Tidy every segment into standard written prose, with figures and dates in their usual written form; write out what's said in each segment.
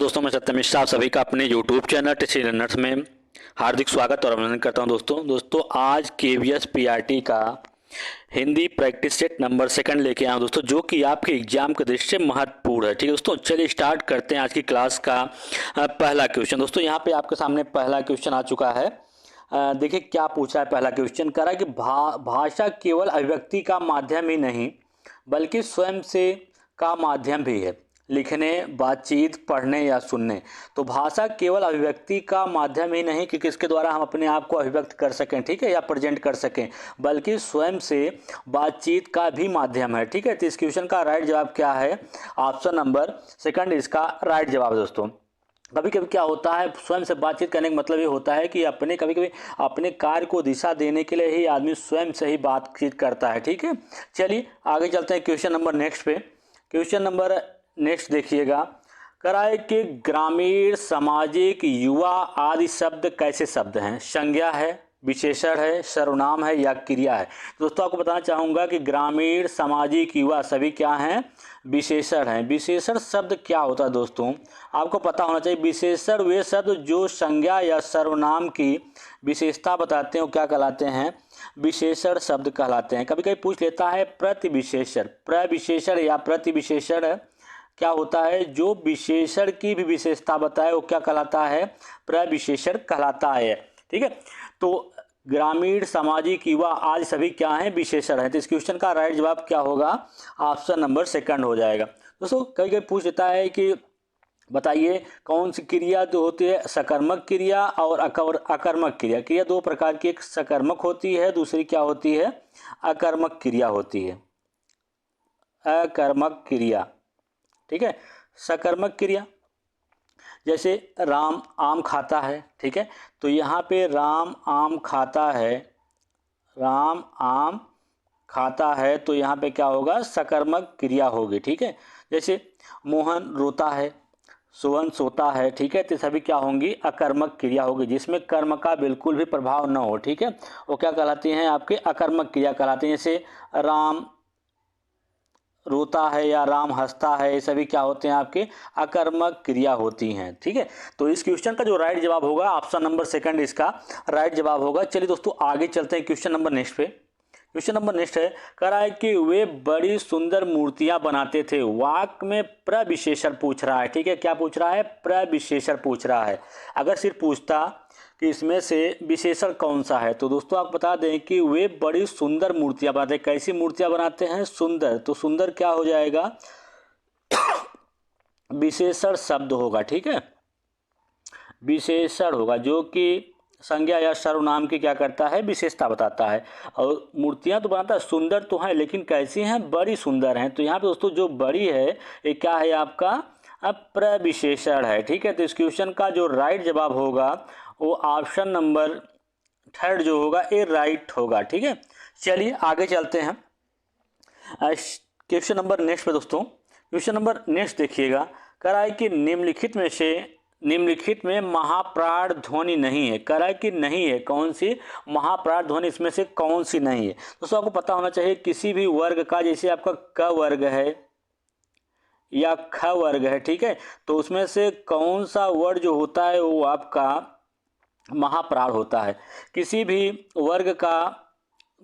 दोस्तों मैं सत्यम मिश्रा आप सभी का अपने YouTube चैनल टीसी लर्नर्स में हार्दिक स्वागत और अभिनंदन करता हूं। दोस्तों आज केवीएस पीआरटी का Hindi practice set number second लेके आया हूं दोस्तों, जो कि आपके एग्जाम के दृष्टि से महत्वपूर्ण है। ठीक है दोस्तों, चलिए स्टार्ट करते हैं आज की क्लास का पहला क्वेश्चन। दोस्तों यहाँ पे आपके सामने पहला क्वेश्चन आ चुका है। देखिए क्या पूछा है। पहला क्वेश्चन कह रहा है कि भाषा केवल अभिव्यक्ति का माध्यम ही नहीं बल्कि स्वयं से का माध्यम भी है, लिखने, बातचीत, पढ़ने या सुनने। तो भाषा केवल अभिव्यक्ति का माध्यम ही नहीं कि किसके द्वारा हम अपने आप को अभिव्यक्त कर सकें, ठीक है, या प्रेजेंट कर सकें, बल्कि स्वयं से बातचीत का भी माध्यम है। ठीक है, तो इस क्वेश्चन का राइट जवाब क्या है? ऑप्शन नंबर सेकंड इसका राइट जवाब। दोस्तों कभी कभी क्या होता है, स्वयं से बातचीत करने का मतलब ये होता है कि कभी कभी अपने कार्य को दिशा देने के लिए ही आदमी स्वयं से ही बातचीत करता है। ठीक है, चलिए आगे चलते हैं क्वेश्चन नंबर नेक्स्ट पे। क्वेश्चन नंबर नेक्स्ट देखिएगा, कराए कि ग्रामीण, सामाजिक, युवा आदि शब्द कैसे शब्द हैं? संज्ञा है, विशेषण है, सर्वनाम है या क्रिया है? दोस्तों आपको बताना चाहूँगा कि ग्रामीण, सामाजिक, युवा सभी क्या हैं? विशेषण हैं। विशेषण शब्द क्या होता है दोस्तों? आपको पता होना चाहिए। विशेषण वे शब्द जो संज्ञा या सर्वनाम की विशेषता बताते हैं वो क्या कहलाते हैं? विशेषण शब्द कहलाते हैं। कभी कभी पूछ लेता है प्रतिविशेषण, प्रविशेषण या प्रतिविशेषण क्या होता है? जो विशेषण की भी विशेषता बताए वो क्या कहलाता है? प्रविशेषण कहलाता है। ठीक है, तो ग्रामीण, सामाजिक, युवा आज सभी क्या हैं? विशेषण हैं। तो इस क्वेश्चन का राइट जवाब क्या होगा? ऑप्शन नंबर सेकंड हो जाएगा। दोस्तों कभी कभी पूछ लेता है कि बताइए कौन सी क्रिया जो होती है? सकर्मक क्रिया और अकर्मक क्रिया। क्रिया दो प्रकार की, एक सकर्मक होती है, दूसरी क्या होती है? अकर्मक क्रिया होती है। अकर्मक क्रिया, ठीक है। सकर्मक क्रिया जैसे राम आम खाता है, ठीक है, तो यहाँ पे राम आम खाता है, राम आम खाता है, तो यहाँ पे क्या होगा? सकर्मक क्रिया होगी। ठीक है, जैसे मोहन रोता है, सुवन सोता है, ठीक है, तो सभी क्या होंगी? अकर्मक क्रिया होगी, जिसमें कर्म का बिल्कुल भी प्रभाव न हो। ठीक है, वो क्या कहलाती हैं? आपके अकर्मक क्रिया कहलाती हैं। जैसे राम रोता है या राम हंसता है, ये सभी क्या होते हैं? आपके अकर्मक क्रिया होती हैं। ठीक है, तो इस क्वेश्चन का जो राइट जवाब होगा ऑप्शन नंबर सेकंड इसका राइट जवाब होगा। चलिए दोस्तों आगे चलते हैं क्वेश्चन नंबर नेक्स्ट पे। क्वेश्चन नंबर नेक्स्ट है, कह रहा है कि वे बड़ी सुंदर मूर्तियां बनाते थे। वाक्य में प्रविशेषण पूछ रहा है। ठीक है, क्या पूछ रहा है? प्रविशेषण पूछ रहा है। अगर सिर्फ पूछता कि इसमें से विशेषण कौन सा है, तो दोस्तों आप बता दें कि वे बड़ी सुंदर मूर्तियां बनाते हैं। कैसी मूर्तियां बनाते हैं? सुंदर। तो सुंदर क्या हो जाएगा? विशेषण शब्द होगा। ठीक है, विशेषण होगा जो कि संज्ञा या सर्वनाम की क्या करता है? विशेषता बताता है। और मूर्तियां तो बनाता है, सुंदर तो है, लेकिन कैसी हैं? बड़ी सुंदर हैं। तो यहाँ पे दोस्तों जो बड़ी है ये क्या है? आपका प्रविशेषण है। ठीक है, तो इस क्वेश्चन का जो राइट जवाब होगा वो ऑप्शन नंबर थर्ड जो होगा ये राइट होगा। ठीक है, चलिए आगे चलते हैं क्वेश्चन नंबर नेक्स्ट पे। दोस्तों क्वेश्चन नंबर नेक्स्ट देखिएगा, कह रहा है कि निम्नलिखित में महाप्राण ध्वनि नहीं है। कह रहा है कि नहीं है, कौन सी महाप्राण ध्वनि इसमें से कौन सी नहीं है? दोस्तों आपको पता होना चाहिए किसी भी वर्ग का, जैसे आपका क वर्ग है या ख वर्ग है, ठीक है, तो उसमें से कौन सा वर्ड जो होता है वो आपका महाप्राण होता है। किसी भी वर्ग का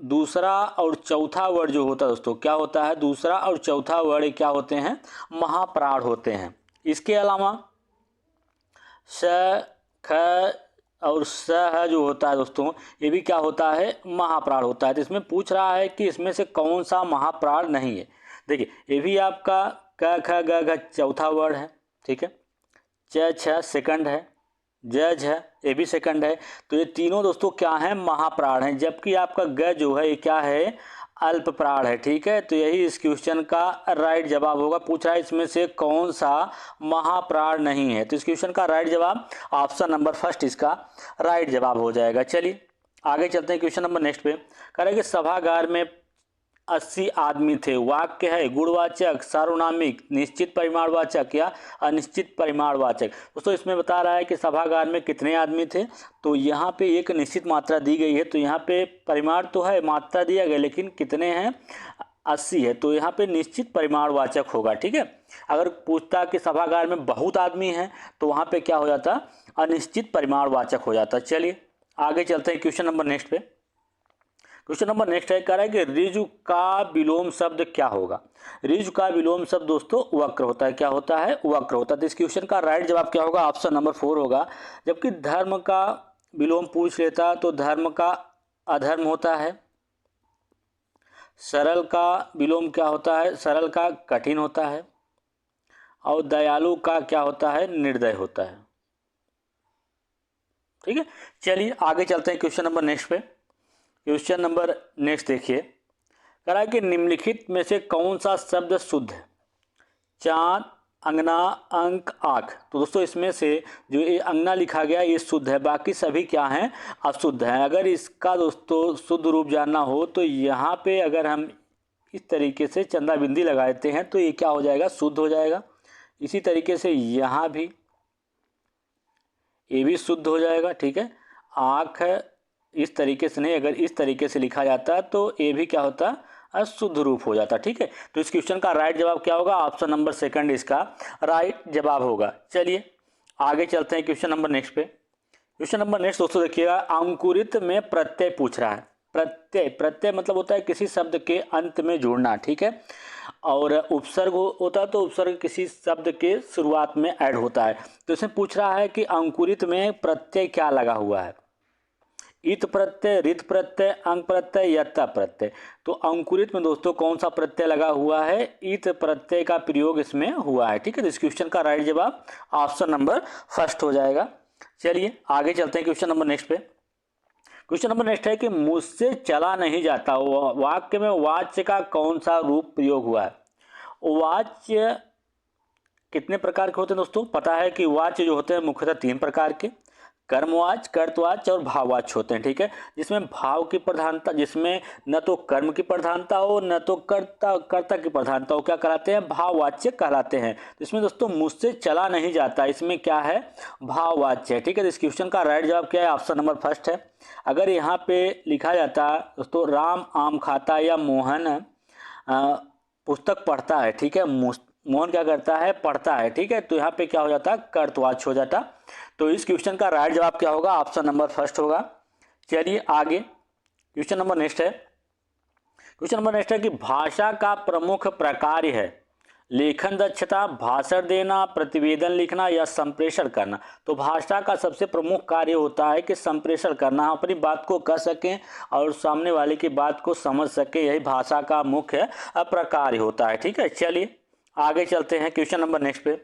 दूसरा और चौथा वर्ड जो होता है दोस्तों क्या होता है? दूसरा और चौथा वर्ड क्या होते हैं? महाप्राण होते हैं। इसके अलावा स, ख और स है जो होता है दोस्तों ये भी क्या होता है? महाप्राण होता है। तो इसमें पूछ रहा है कि इसमें से कौन सा महाप्राण नहीं है। देखिए ये भी आपका क ख ग घ चौथा वर्ड है, ठीक है, च छ सेकंड है, ज झ ये भी सेकंड है। तो ये तीनों दोस्तों क्या हैं? महाप्राण हैं। जबकि आपका ग जो है ये क्या है? अल्प प्राण है। ठीक है, तो यही इस क्वेश्चन का राइट जवाब होगा। पूछ रहा है इसमें से कौन सा महाप्राण नहीं है, तो इस क्वेश्चन का राइट जवाब ऑप्शन नंबर फर्स्ट इसका राइट जवाब हो जाएगा। चलिए आगे चलते हैं क्वेश्चन नंबर नेक्स्ट पे। कह रहे कि सभागार में 80 आदमी थे। वाक्य है गुणवाचक, सार्वनामिक, निश्चित परिमाणवाचक या अनिश्चित परिमाणवाचक। दोस्तों इसमें बता रहा है कि सभागार में कितने आदमी थे, तो यहाँ पे एक निश्चित मात्रा दी गई है। तो यहाँ पे परिमाण तो है, मात्रा दिया गया, लेकिन कितने हैं? 80 है, तो यहाँ पे निश्चित परिमाणवाचक होगा। ठीक है, अगर पूछता कि सभागार में बहुत आदमी हैं तो वहाँ पे क्या हो जाता, अनिश्चित परिमाणवाचक हो जाता। चलिए आगे चलते हैं क्वेश्चन नंबर नेक्स्ट पे। क्वेश्चन नंबर नेक्स्ट है, कह रहा है कि ऋजु का विलोम शब्द क्या होगा। ऋजु का विलोम शब्द दोस्तों वक्र होता है। क्या होता है, वक्र होता है। तो इस क्वेश्चन का राइट जवाब क्या होगा, ऑप्शन नंबर 4 होगा। जबकि धर्म का विलोम पूछ लेता तो धर्म का अधर्म होता है। सरल का विलोम क्या होता है, सरल का कठिन होता है। और दयालु का क्या होता है, निर्दय होता है। ठीक है, चलिए आगे चलते हैं क्वेश्चन नंबर नेक्स्ट पे। क्वेश्चन नंबर नेक्स्ट देखिए, कह रहा है कि निम्नलिखित में से कौन सा शब्द शुद्ध है। चांद, अंगना, अंक, आँख। तो दोस्तों इसमें से जो ये अंगना लिखा गया ये शुद्ध है, बाकी सभी क्या हैं, अशुद्ध हैं। अगर इसका दोस्तों शुद्ध रूप जानना हो तो यहाँ पे अगर हम इस तरीके से चंदा बिंदी लगा देते हैं तो ये क्या हो जाएगा, शुद्ध हो जाएगा। इसी तरीके से यहाँ भी ये भी शुद्ध हो जाएगा। ठीक है, आँख इस तरीके से नहीं, अगर इस तरीके से लिखा जाता तो ये भी क्या होता, अशुद्ध रूप हो जाता। ठीक है, तो इस क्वेश्चन का राइट जवाब क्या होगा, ऑप्शन नंबर सेकंड इसका राइट जवाब होगा। चलिए आगे चलते हैं क्वेश्चन नंबर नेक्स्ट पे। क्वेश्चन नंबर नेक्स्ट दोस्तों देखिएगा, अंकुरित में प्रत्यय पूछ रहा है। प्रत्यय, प्रत्यय मतलब होता है किसी शब्द के अंत में जुड़ना। ठीक है, और उपसर्ग होता है तो उपसर्ग किसी शब्द के शुरुआत में ऐड होता है। तो इसमें पूछ रहा है कि अंकुरित में प्रत्यय क्या लगा हुआ है, इत प्रत्यय, रित प्रत्यय, अंग प्रत्यय, यत्ता प्रत्यय। तो अंकुरित में दोस्तों कौन सा प्रत्यय लगा हुआ है, इत प्रत्यय का प्रयोग इसमें हुआ है। ठीक है, तो इस क्वेश्चन का राइट जवाब ऑप्शन नंबर फर्स्ट हो जाएगा। चलिए आगे चलते हैं क्वेश्चन नंबर नेक्स्ट पे। क्वेश्चन नंबर नेक्स्ट है कि मुझसे चला नहीं जाता वाक्य में वाच्य का कौन सा रूप प्रयोग हुआ है। वाच्य कितने प्रकार के होते हैं दोस्तों, पता है कि वाच्य जो होते हैं मुख्यतः 3 प्रकार के, कर्मवाच्य, कर्तवाच्य और भाववाच्य होते हैं। ठीक है, जिसमें भाव की प्रधानता, जिसमें न तो कर्म की प्रधानता हो न तो कर्ता की प्रधानता हो, क्या कहलाते हैं, भाववाच्य कहलाते हैं। तो इसमें दोस्तों मुझसे चला नहीं जाता, इसमें क्या है, भाववाच्य है। ठीक है, तो इस क्वेश्चन का राइट जवाब क्या है, ऑप्शन नंबर फर्स्ट है। अगर यहाँ पे लिखा जाता दोस्तों राम आम खाता या मोहन पुस्तक पढ़ता है। ठीक है, मोहन क्या करता है, पढ़ता है। ठीक है, तो यहाँ पे क्या हो जाता, कर्तवाच्य हो जाता। तो इस क्वेश्चन का राइट जवाब क्या होगा, ऑप्शन नंबर फर्स्ट होगा। चलिए आगे क्वेश्चन नंबर नेक्स्ट है। क्वेश्चन नंबर नेक्स्ट है कि भाषा का प्रमुख प्रकार है लेखन दक्षता, भाषण देना, प्रतिवेदन लिखना या संप्रेषण करना। तो भाषा का सबसे प्रमुख कार्य होता है कि संप्रेषण करना, हम अपनी बात को कह सकें और सामने वाले की बात को समझ सके, यही भाषा का मुख्य प्रकार होता है। ठीक है, चलिए आगे चलते हैं क्वेश्चन नंबर नेक्स्ट पे।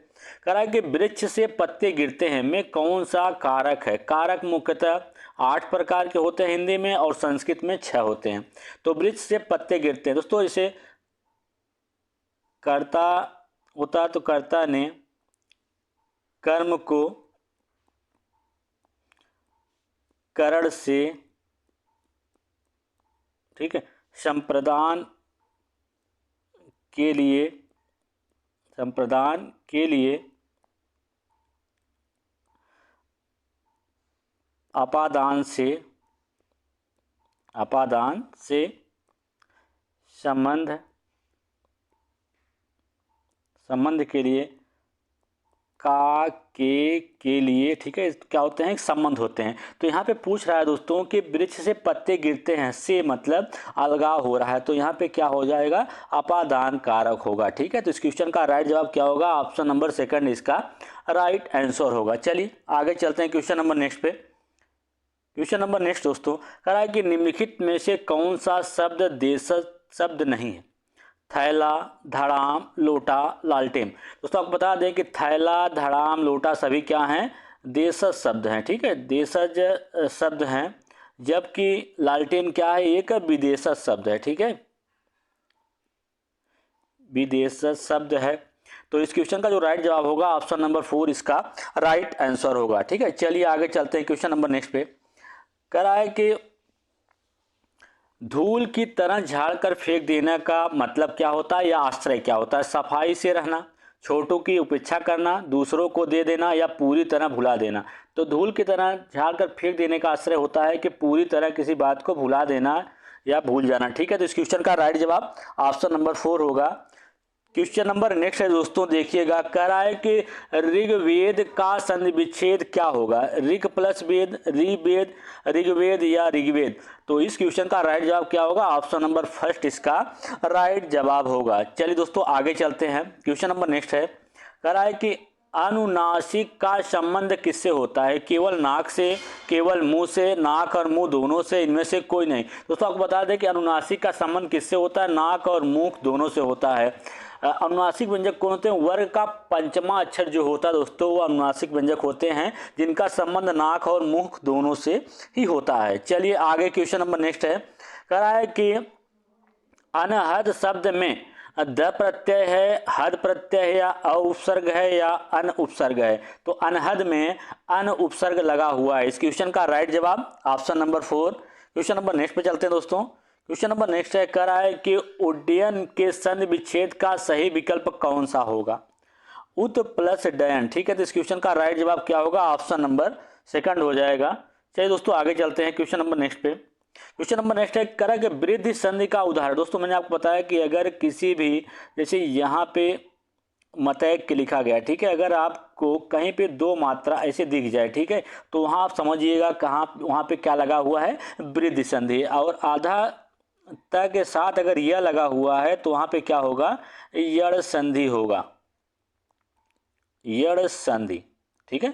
कह रहा है कि वृक्ष से पत्ते गिरते हैं में कौन सा कारक है। कारक मुख्यतः 8 प्रकार के होते हैं हिंदी में और संस्कृत में 6 होते हैं। तो वृक्ष से पत्ते गिरते हैं दोस्तों, इसे कर्ता होता तो कर्ता ने कर्म को करण से, ठीक है, संप्रदान के लिए अपादान से संबंध के लिए के लिए, ठीक है, क्या होते हैं, संबंध होते हैं। तो यहाँ पे पूछ रहा है दोस्तों कि वृक्ष से पत्ते गिरते हैं, से मतलब अलगाव हो रहा है, तो यहाँ पे क्या हो जाएगा, अपादान कारक होगा। ठीक है, तो इस क्वेश्चन का राइट जवाब क्या होगा, ऑप्शन नंबर सेकंड इसका राइट आंसर होगा। चलिए आगे चलते हैं क्वेश्चन नंबर नेक्स्ट पे। क्वेश्चन नंबर नेक्स्ट दोस्तों कह रहा है कि निम्नलिखित में से कौन सा शब्द देशज शब्द नहीं है। थैला, धड़ाम, लोटा, लालटेन। दोस्तों आपको बता दें कि थैला, धड़ाम, लोटा सभी क्या हैं, देशज शब्द हैं। ठीक है, देशज शब्द हैं, जबकि लालटेन क्या है, एक विदेशज शब्द है। ठीक है, विदेशज शब्द है। तो इस क्वेश्चन का जो राइट जवाब होगा ऑप्शन नंबर 4 इसका राइट आंसर होगा। ठीक है, चलिए आगे चलते हैं क्वेश्चन नंबर नेक्स्ट पे। कह रहा है कि धूल की तरह झाड़ कर फेंक देने का मतलब क्या होता है या आश्रय क्या होता है। सफाई से रहना, छोटों की उपेक्षा करना, दूसरों को दे देना या पूरी तरह भुला देना। तो धूल की तरह झाड़ कर फेंक देने का आश्रय होता है कि पूरी तरह किसी बात को भुला देना या भूल जाना। ठीक है, तो इस क्वेश्चन का राइट जवाब ऑप्शन नंबर 4 होगा। क्वेश्चन नंबर नेक्स्ट है दोस्तों, देखिएगा, कह रहा है कि ऋग्वेद का संधि विच्छेद क्या होगा? ऋग प्लस वेद, ऋवेद, ऋग्वेद या ऋग्वेद। तो इस क्वेश्चन का राइट जवाब क्या होगा? ऑप्शन नंबर फर्स्ट इसका राइट जवाब होगा। चलिए दोस्तों आगे चलते हैं। क्वेश्चन नंबर नेक्स्ट है, कह रहा है कि अनुनासिक का संबंध किससे होता है? केवल नाक से, केवल मुंह से, नाक और मुंह दोनों से, इनमें से कोई नहीं। दोस्तों आपको बता दें कि अनुनासिक का संबंध किससे होता है? नाक और मुंह दोनों से होता है। अनुनासिक व्यंजक कौन होते हैं? वर्ग का पंचमा अक्षर जो होता है दोस्तों वो अनुनासिक व्यंजक होते हैं, जिनका संबंध नाक और मुंह दोनों से ही होता है। चलिए आगे क्वेश्चन नंबर नेक्स्ट है, कह रहा है कि अनहद शब्द में द प्रत्यय है, हद प्रत्यय है, या अ उपसर्ग है, या अन उपसर्ग है? तो अनहद में अन उपसर्ग लगा हुआ है। इस क्वेश्चन का राइट जवाब option number 4। Question number next पे चलते हैं दोस्तों। क्वेश्चन नंबर नेक्स्ट है, कह रहा है कि उड्डयन के संधि विच्छेद का सही विकल्प कौन सा होगा? उत प्लस डयन। ठीक है, तो इस क्वेश्चन का राइट जवाब क्या होगा? ऑप्शन नंबर सेकंड हो जाएगा। चलिए दोस्तों आगे चलते हैं क्वेश्चन नंबर नेक्स्ट पे। क्वेश्चन नंबर नेक्स्ट है, कह रहा है कि वृद्धि संधि का उदाहरण। दोस्तों मैंने आपको बताया कि अगर किसी भी, जैसे यहाँ पे मतैक के लिखा गया, ठीक है, अगर आपको कहीं पे दो मात्रा ऐसे दिख जाए, ठीक है, तो वहाँ आप समझिएगा कहाँ वहाँ पे क्या लगा हुआ है? वृद्धि संधि। और आधा त के साथ अगर यह लगा हुआ है तो वहाँ पे क्या होगा? यड़ संधि होगा, यड़ संधि। ठीक है,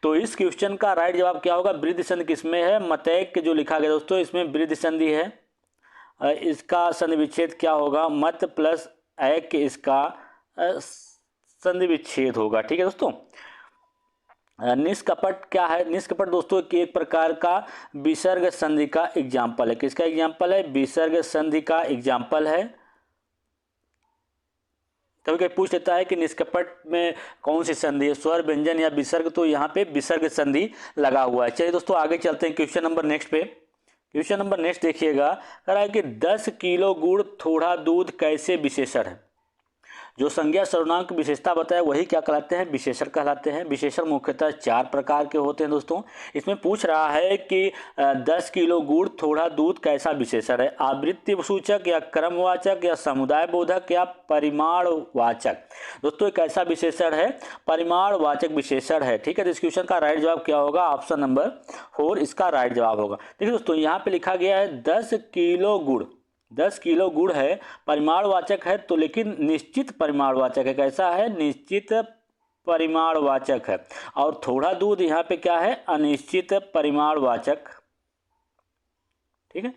तो इस क्वेश्चन का राइट जवाब क्या होगा? वृद्धि संधि किसमें है? मतैक जो लिखा गया दोस्तों इसमें वृद्धि संधि है। इसका संधि विच्छेद क्या होगा? मत प्लस ऐक, इसका संधि विच्छेद होगा। ठीक है दोस्तों, निष्कपट क्या है? निष्कपट दोस्तों एक प्रकार का विसर्ग संधि का एग्जाम्पल है। किसका एग्जाम्पल है? विसर्ग संधि का एग्जाम्पल है। कभी कभी पूछ लेता है कि निष्कपट में कौन सी संधि है, स्वर, व्यंजन या विसर्ग? तो यहाँ पे विसर्ग संधि लगा हुआ है। चलिए दोस्तों आगे चलते हैं क्वेश्चन नंबर नेक्स्ट पे। क्वेश्चन नंबर नेक्स्ट देखिएगा, कह रहा है कि 10 किलो गुड़ थोड़ा दूध कैसे विशेषण है? जो संज्ञा सर्वनाम की विशेषता बताए वही क्या कहलाते हैं? विशेषण कहलाते हैं। विशेषण मुख्यतः 4 प्रकार के होते हैं दोस्तों। इसमें पूछ रहा है कि 10 किलो गुड़ थोड़ा दूध कैसा विशेषण है? आवृत्ति सूचक, या क्रमवाचक, या समुदाय बोधक, या परिमाणवाचक? दोस्तों एक ऐसा विशेषण है, परिमाणवाचक विशेषण है। ठीक है, तो इस क्वेश्चन का राइट जवाब क्या होगा? ऑप्शन नंबर 4 इसका राइट जवाब होगा। देखिए दोस्तों यहाँ पे लिखा गया है 10 किलो गुड़, 10 किलो गुड़ है, परिमाणवाचक है, तो लेकिन निश्चित परिमाणवाचक है। कैसा है? निश्चित परिमाणवाचक है। और थोड़ा दूध यहाँ पे क्या है? अनिश्चित परिमाणवाचक। ठीक है,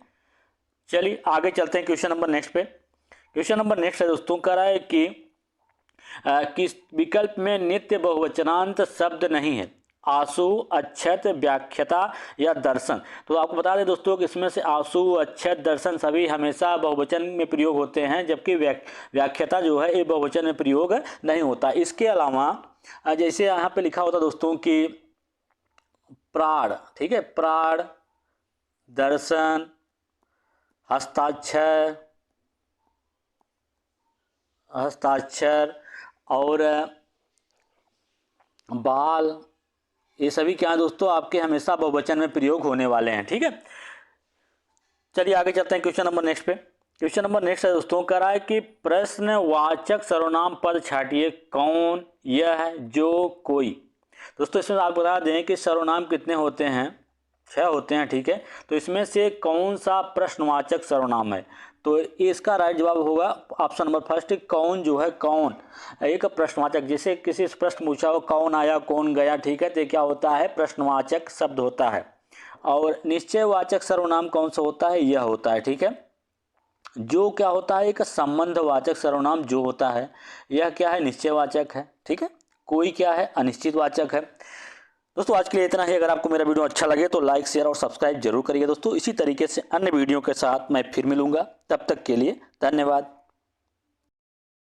चलिए आगे चलते हैं क्वेश्चन नंबर नेक्स्ट पे। क्वेश्चन नंबर नेक्स्ट है दोस्तों, कह रहा है कि किस विकल्प में नित्य बहुवचनांत शब्द नहीं है? आशु, अक्षत, व्याख्याता या दर्शन? तो आपको बता दें दोस्तों कि इसमें से आशु, अक्षत, दर्शन सभी हमेशा बहुवचन में प्रयोग होते हैं, जबकि व्याख्याता जो है ये बहुवचन में प्रयोग नहीं होता। इसके अलावा जैसे यहाँ पे लिखा होता दोस्तों कि प्राण, ठीक है, प्राण, दर्शन, हस्ताक्षर, हस्ताक्षर और बाल, ये सभी क्या है दोस्तों? आपके हमेशा बहुवचन में प्रयोग होने वाले हैं। ठीक है, चलिए आगे चलते हैं क्वेश्चन नंबर नेक्स्ट पे। क्वेश्चन नंबर नेक्स्ट है दोस्तों, कह रहा है कि प्रश्नवाचक सर्वनाम पद छाटिए। कौन, यह, जो, कोई? दोस्तों इसमें आप बता दें कि सर्वनाम कितने होते हैं? 6 होते हैं। ठीक है, तो इसमें से कौन सा प्रश्नवाचक सर्वनाम है? तो इसका राइट जवाब होगा ऑप्शन नंबर फर्स्ट, कौन जो है, कौन एक प्रश्नवाचक। जैसे किसी से प्रश्न पूछा हो, कौन आया, कौन गया, ठीक है, तो क्या होता है? प्रश्नवाचक शब्द होता है। और निश्चयवाचक सर्वनाम कौन सा होता है? यह होता है। ठीक है, जो क्या होता है? एक संबंधवाचक सर्वनाम जो होता है, यह क्या है? निश्चयवाचक है। ठीक है, कोई क्या है? अनिश्चितवाचक है। दोस्तों आज के लिए इतना ही। अगर आपको मेरा वीडियो अच्छा लगे तो लाइक, शेयर और सब्सक्राइब जरूर करिए दोस्तों। इसी तरीके से अन्य वीडियो के साथ मैं फिर मिलूंगा, तब तक के लिए धन्यवाद।